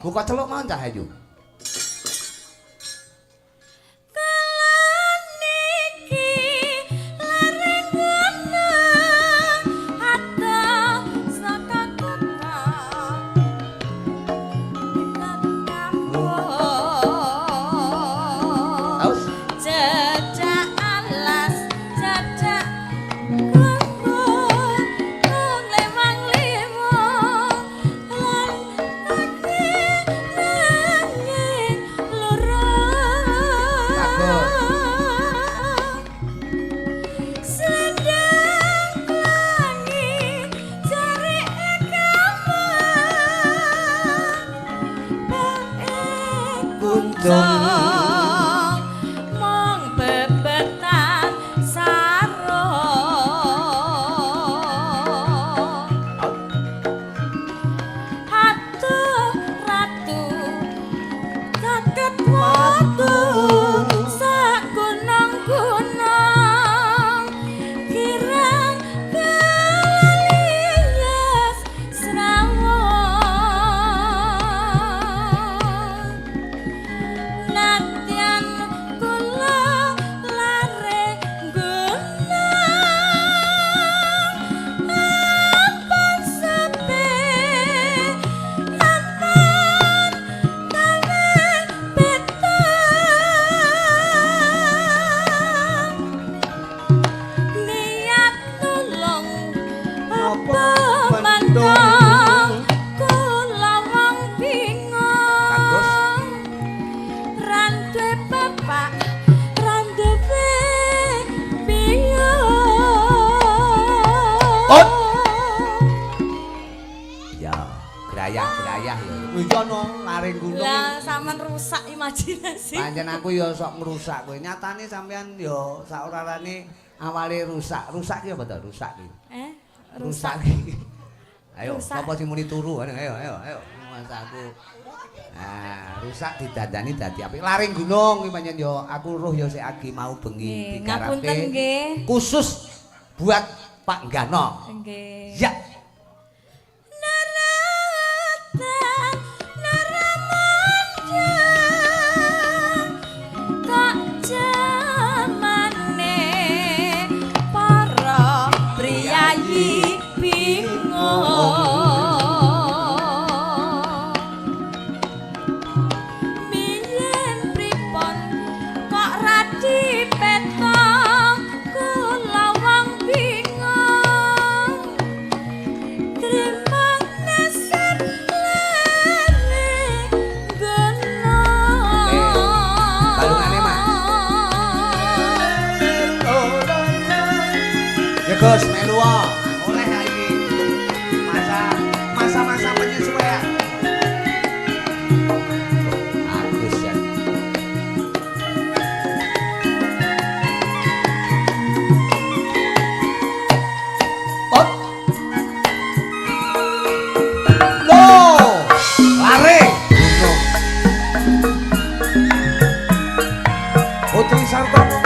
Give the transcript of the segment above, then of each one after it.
Buka celuk mau cah ayu. Pancen aku ya sok ngrusak kowe. Nyatane sampean ya sak orarane awale rusak. Rusak ki apa to? Rusak ki. Rusak ki. Ayo, sapa sing muni turu? Ayo. Mas aku. Nah, rusak didandani dadi apik. Laring gunung ki pancen ya aku roh ya sik agi mau bengi digarape. Khusus buat Pak Gano. Nggih. Ya. Gus melu oleh iki masa-masa penyesuaian. Agus ya. Oh. Lo, lari. Putri Sartono.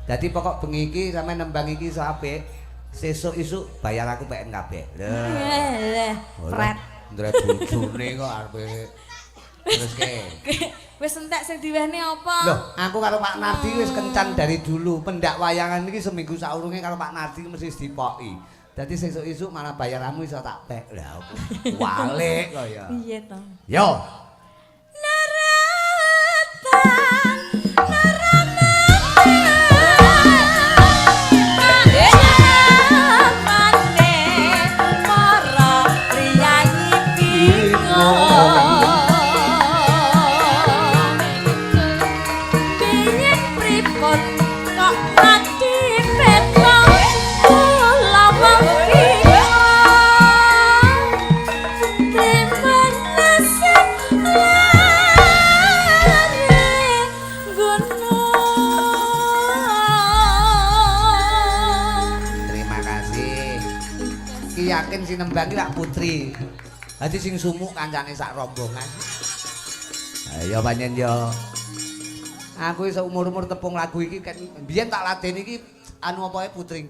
Dadi pokok bengi iki sampe nembang iki iso apik. Sesuk isuk bayar aku PN kabeh. Lah, Fred. Ndre bojone kok arepe terus ke. Wis entek sing diwehne apa? Loh, aku karo Pak Nardi wis kencan dari dulu. Pendak wayangan iki seminggu saurunge karo Pak Nardi mesti dipoki. Dadi sesuk isuk malah bayaramu iso tak pek. Lah aku walik kok ya. Piye to? Yo. Yakin si nembang iki lak putri. Dadi sing sumuk kancane sak rombongan. Ayo panjen yo. Aku iso umur-umur tepung lagu iki kan biyen tak ladeni iki anu apa putri